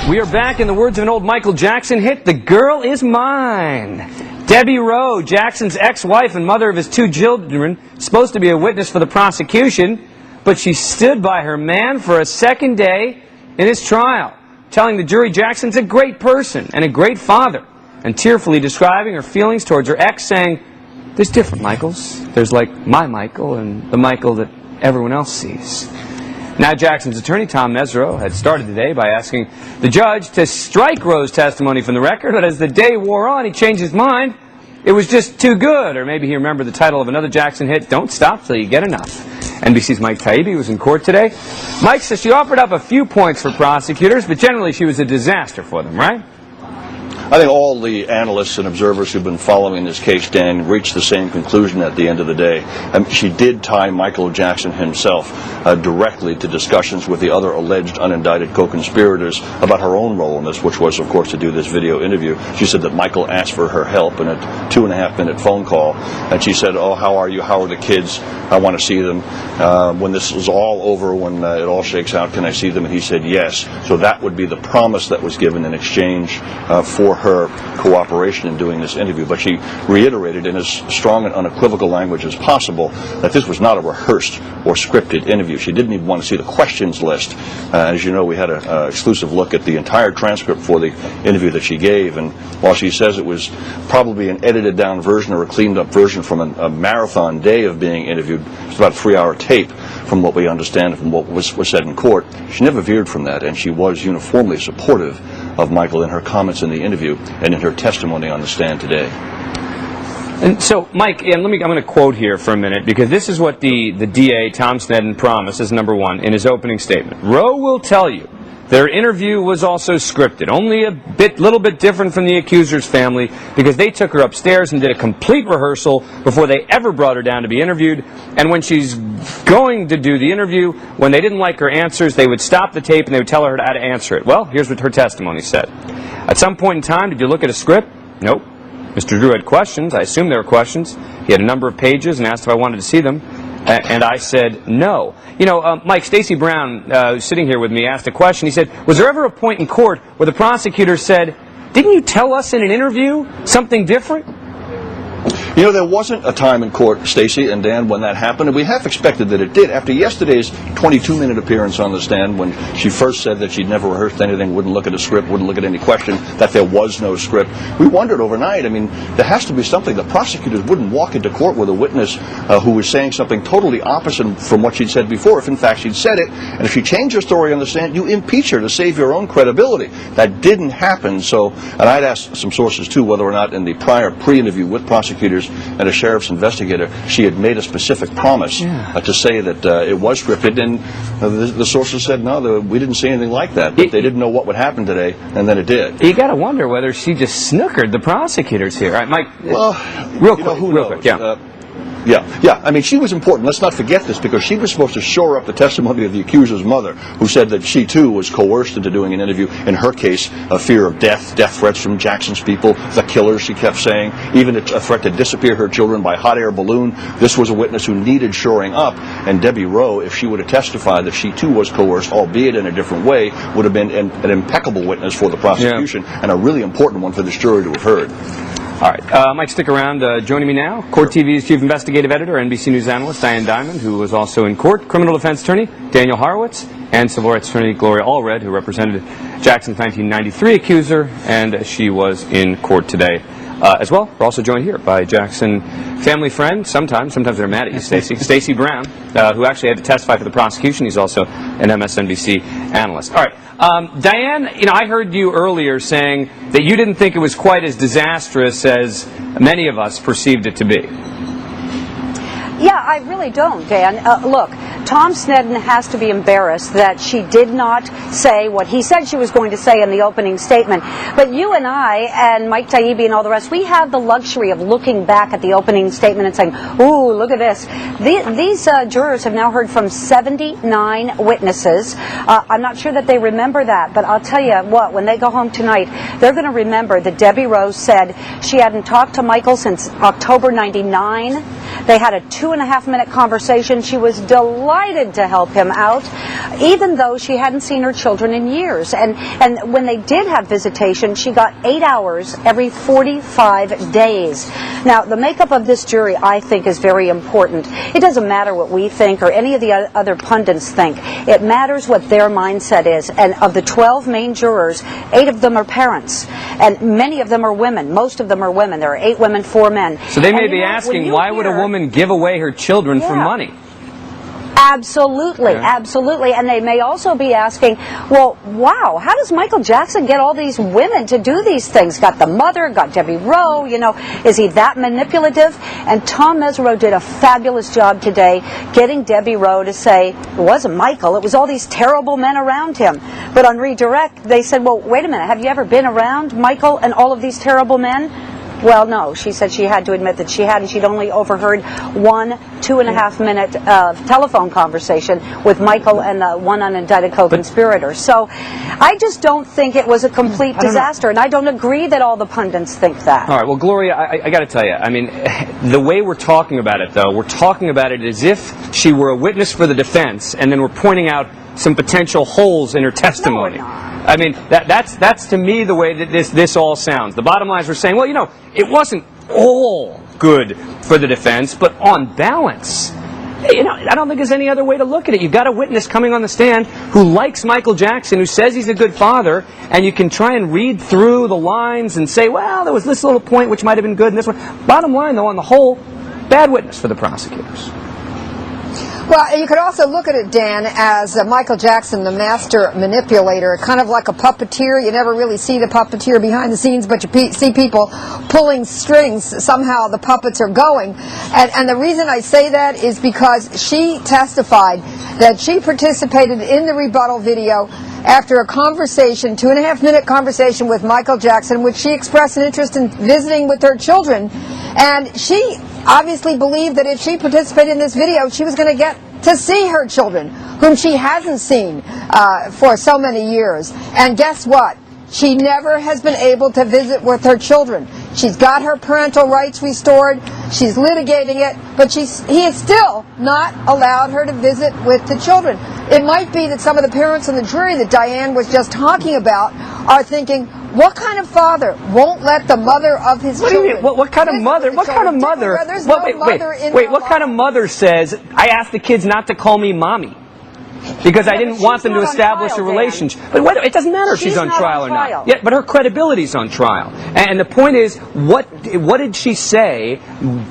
We are back. In the words of an old Michael Jackson hit, "The girl is mine." Debbie Rowe, Jackson's ex-wife and mother of his 2 children, supposed to be a witness for the prosecution, but she stood by her man for a second day in his trial, telling the jury Jackson's a great person and a great father, and tearfully describing her feelings towards her ex, saying, "There's different Michaels. There's like my Michael and the Michael that everyone else sees." Now Jackson's attorney, Tom Mesereau, had started the day by asking the judge to strike Rowe's testimony from the record, but as the day wore on, he changed his mind. It was just too good, or maybe he remembered the title of another Jackson hit, "Don't Stop Till You Get Enough." NBC's Mike Taibbi was in court today. Mike says she offered up a few points for prosecutors, but generally she was a disaster for them, right? I think all the analysts and observers who've been following this case, Dan, reached the same conclusion at the end of the day. She did tie Michael Jackson himself directly to discussions with the other alleged unindicted co-conspirators about her own role in this, which was, of course, to do this video interview. She said that Michael asked for her help in a 2.5-minute phone call, and she said, "Oh, how are you? How are the kids? I want to see them. When this is all over, when it all shakes out, can I see them?" And he said yes. So that would be the promise that was given in exchange for her cooperation in doing this interview. But she reiterated in as strong and unequivocal language as possible that this was not a rehearsed or scripted interview. She didn't even want to see the questions list. As you know, we had an exclusive look at the entire transcript for the interview that she gave, and while she says it was probably an edited down version or a cleaned up version from a marathon day of being interviewed, it's about a 3-hour tape from what we understand from what was said in court, she never veered from that, and she was uniformly supportive of Michael in her comments in the interview and in her testimony on the stand today. And so, Mike, and I'm going to quote here for a minute, because this is what the DA, Tom Sneddon, promises, number one, in his opening statement. Rowe will tell you their interview was also scripted, only a little bit different from the accuser's family, because they took her upstairs and did a complete rehearsal before they ever brought her down to be interviewed. And when she's going to do the interview, when they didn't like her answers, they would stop the tape and they would tell her how to answer it. Well, here's what her testimony said. "At some point in time, did you look at a script? Nope. Mr. Drew had questions. I assume they were questions. He had a number of pages and asked if I wanted to see them. And I said no." You know, Mike, Stacey Brown, who's sitting here with me, asked a question. He said, "Was there ever a point in court where the prosecutor said, 'Didn't you tell us in an interview something different?'" You know, there wasn't a time in court, Stacey and Dan, when that happened, and we half expected that it did. After yesterday's 22-minute appearance on the stand, when she first said that she'd never rehearsed anything, wouldn't look at a script, wouldn't look at any question, that there was no script, we wondered overnight. I mean, there has to be something. The prosecutors wouldn't walk into court with a witness who was saying something totally opposite from what she'd said before, if in fact she'd said it. And if she changed her story on the stand, you impeach her to save your own credibility. That didn't happen. So, and I'd asked some sources, too, whether or not in the prior pre-interview with prosecutors and a sheriff's investigator, she had made a specific promise to say that it was scripted, and the sources said no, we didn't see anything like that, but they didn't know what would happen today, and then it did. You got to wonder whether she just snookered the prosecutors here. All right, Mike, well, real quick, Yeah. I mean, she was important. Let's not forget this, because she was supposed to shore up the testimony of the accuser's mother, who said that she, too, was coerced into doing an interview. In her case, a fear of death threats from Jackson's people, the killers, she kept saying, even a threat to disappear her children by hot air balloon. This was a witness who needed shoring up, and Debbie Rowe, if she would have testified that she, too, was coerced, albeit in a different way, would have been an impeccable witness for the prosecution, and a really important one for this jury to have heard. All right, Mike, stick around. Joining me now, Court TV's chief investigative editor, NBC News analyst Diane Diamond, who was also in court, criminal defense attorney Daniel Horowitz, and civil rights attorney Gloria Allred, who represented Jackson's 1993 accuser, and she was in court today as well. We're also joined here by Jackson family friend, sometimes they're mad at you, Stacey, Stacey Brown, who actually had to testify for the prosecution. He's also an MSNBC analyst. All right. Diane, I heard you earlier saying that you didn't think it was quite as disastrous as many of us perceived it to be. Yeah, I really don't, Dan. Look, Tom Sneddon has to be embarrassed that she did not say what he said she was going to say in the opening statement. But you and I and Mike Taibbi and all the rest, we have the luxury of looking back at the opening statement and saying, ooh, look at this. These jurors have now heard from 79 witnesses. I'm not sure that they remember that, but I'll tell you what, when they go home tonight, they're going to remember that Debbie Rowe said she hadn't talked to Michael since October '99. They had a 2.5-minute conversation. She was delighted to help him out, even though she hadn't seen her children in years. And when they did have visitation, she got 8 hours every 45 days. Now, the makeup of this jury, I think, is very important. It doesn't matter what we think or any of the other pundits think. It matters what their mindset is. And of the 12 main jurors, 8 of them are parents. And many of them are women. Most of them are women. There are 8 women, 4 men. So they may be asking, why would a woman give away her children for money? Absolutely, absolutely. And they may also be asking, well, wow, how does Michael Jackson get all these women to do these things? Got the mother, got Debbie Rowe, you know, is he that manipulative? And Tom Mesereau did a fabulous job today getting Debbie Rowe to say, it wasn't Michael, it was all these terrible men around him. But on redirect, they said, well, wait a minute, have you ever been around Michael and all of these terrible men? Well, no. She said she had to admit that she hadn't. She'd only overheard one 2.5-minute telephone conversation with Michael and one unindicted co-conspirator. So I just don't think it was a complete disaster, and I don't agree that all the pundits think that. All right. Well, Gloria, I got to tell you, I mean, the way we're talking about it, though, we're talking about it as if she were a witness for the defense, and then we're pointing out some potential holes in her testimony. No, we're not. I mean, that's to me the way that this all sounds. The bottom line is we're saying, well, you know, it wasn't all good for the defense, but on balance, you know, I don't think there's any other way to look at it. You've got a witness coming on the stand who likes Michael Jackson, who says he's a good father, and you can try and read through the lines and say, well, there was this little point which might have been good and this one. Bottom line, though, on the whole, bad witness for the prosecutors. Well, you could also look at it, Dan, as Michael Jackson, the master manipulator, kind of like a puppeteer. You never really see the puppeteer behind the scenes, but you see people pulling strings. Somehow the puppets are going. And the reason I say that is because she testified that she participated in the rebuttal video after a conversation, 2.5-minute conversation with Michael Jackson, which she expressed an interest in visiting with her children. And she obviously believed that if she participated in this video, she was going to get to see her children, whom she hasn't seen for so many years. And guess what? She never has been able to visit with her children. She's got her parental rights restored. She's litigating it, but he has still not allowed her to visit with the children. It might be that some of the parents on the jury that Diane was just talking about are thinking, what kind of father won't let the mother of his children? What do you mean? What kind of mother? What kind of mother? Wait, what kind of mother says, I asked the kids not to call me mommy? Because I didn't want them to establish a relationship. But it doesn't matter if she's on trial or not. Yeah, but her credibility's on trial. And the point is, what did she say?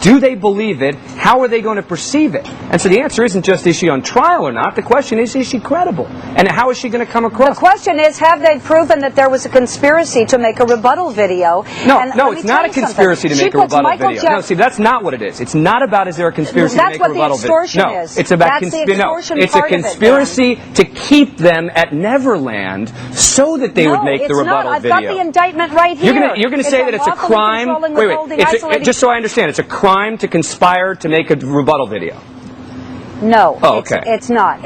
Do they believe it? How are they going to perceive it? And so the answer isn't just, is she on trial or not? The question is she credible? And how is she going to come across? The question is, have they proven that there was a conspiracy to make a rebuttal video? No, it's not a conspiracy to make a rebuttal video. No, see, that's not what it is. It's not about, is there a conspiracy to make a rebuttal video? That's what the extortion is. No, it's about it's a conspiracy to keep them at Neverland so that they would make the rebuttal video. I've got the indictment right here. You're going to say that it's a crime? Wait. Just so I understand, it's a crime to conspire to make a rebuttal video? No, okay. It's not.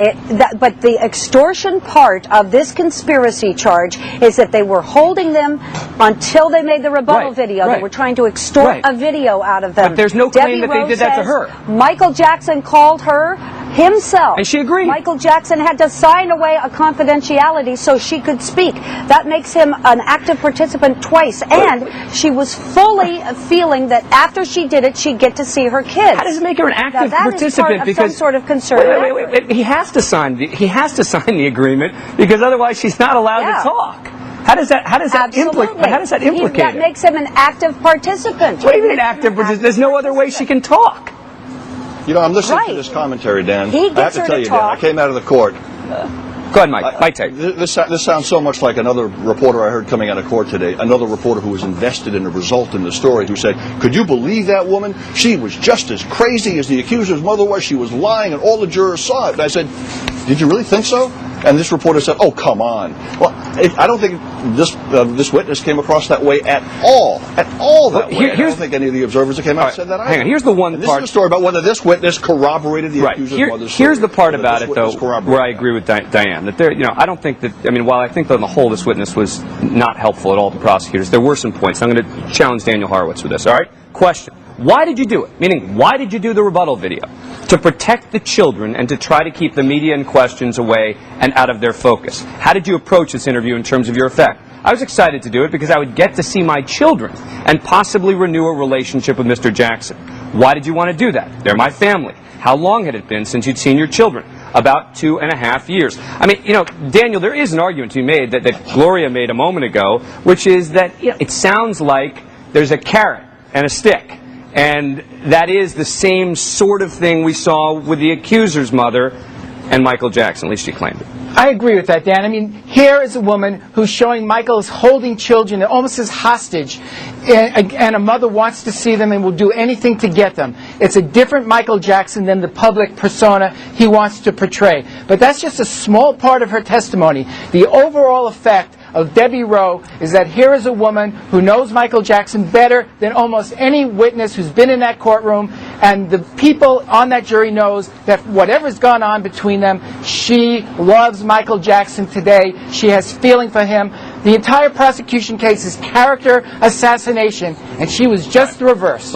But the extortion part of this conspiracy charge is that they were holding them until they made the rebuttal video. They were trying to extort a video out of them. But there's no claim that they did that to her. Michael Jackson called her himself. And she agreed. Michael Jackson had to sign away a confidentiality so she could speak. That makes him an active participant twice. And she was fully feeling that after she did it, she'd get to see her kids. How does it make her an active participant? That is part of some sort of concern. Wait. He has to sign the agreement, because otherwise she's not allowed to talk. How does that implicate? That makes him an active participant. What do you mean active participant? There's no other way she can talk. You know, I'm listening to this commentary, Dan. He I have to tell you, Dan, I came out of the court. Go ahead, Mike. My take. This sounds so much like another reporter I heard coming out of court today, another reporter who was invested in the result in the story, who said, could you believe that woman? She was just as crazy as the accuser's mother was. She was lying, and all the jurors saw it. And I said, did you really think so? And this reporter said, oh, come on. Well, I don't think this witness came across that way at all. At all that way. I don't think any of the observers that came out said that either. Hang on, here's the one part. This is a story about whether this witness corroborated the accuser's mother's story. Here's the part about it, though, where I agree with Diane. That I don't think that, while I think that on the whole this witness was not helpful at all to prosecutors, there were some points. I'm going to challenge Daniel Horowitz with this, all right? Question. Why did you do it? Meaning, why did you do the rebuttal video? To protect the children and to try to keep the media and questions away and out of their focus. How did you approach this interview in terms of your effect? I was excited to do it because I would get to see my children and possibly renew a relationship with Mr. Jackson. Why did you want to do that? They're my family. How long had it been since you'd seen your children? About 2.5 years. I mean, Daniel, there is an argument to be made that Gloria made a moment ago, which is that it sounds like there's a carrot and a stick. And that is the same sort of thing we saw with the accuser's mother and Michael Jackson. At least she claimed it. I agree with that, Dan. I mean, here is a woman who's showing Michael is holding children almost as hostage, and a mother wants to see them and will do anything to get them. It's a different Michael Jackson than the public persona he wants to portray. But that's just a small part of her testimony. The overall effect of Debbie Rowe is that here is a woman who knows Michael Jackson better than almost any witness who's been in that courtroom, and the people on that jury knows that whatever's gone on between them, she loves Michael Jackson today. She has feeling for him. The entire prosecution case is character assassination, and she was just the reverse.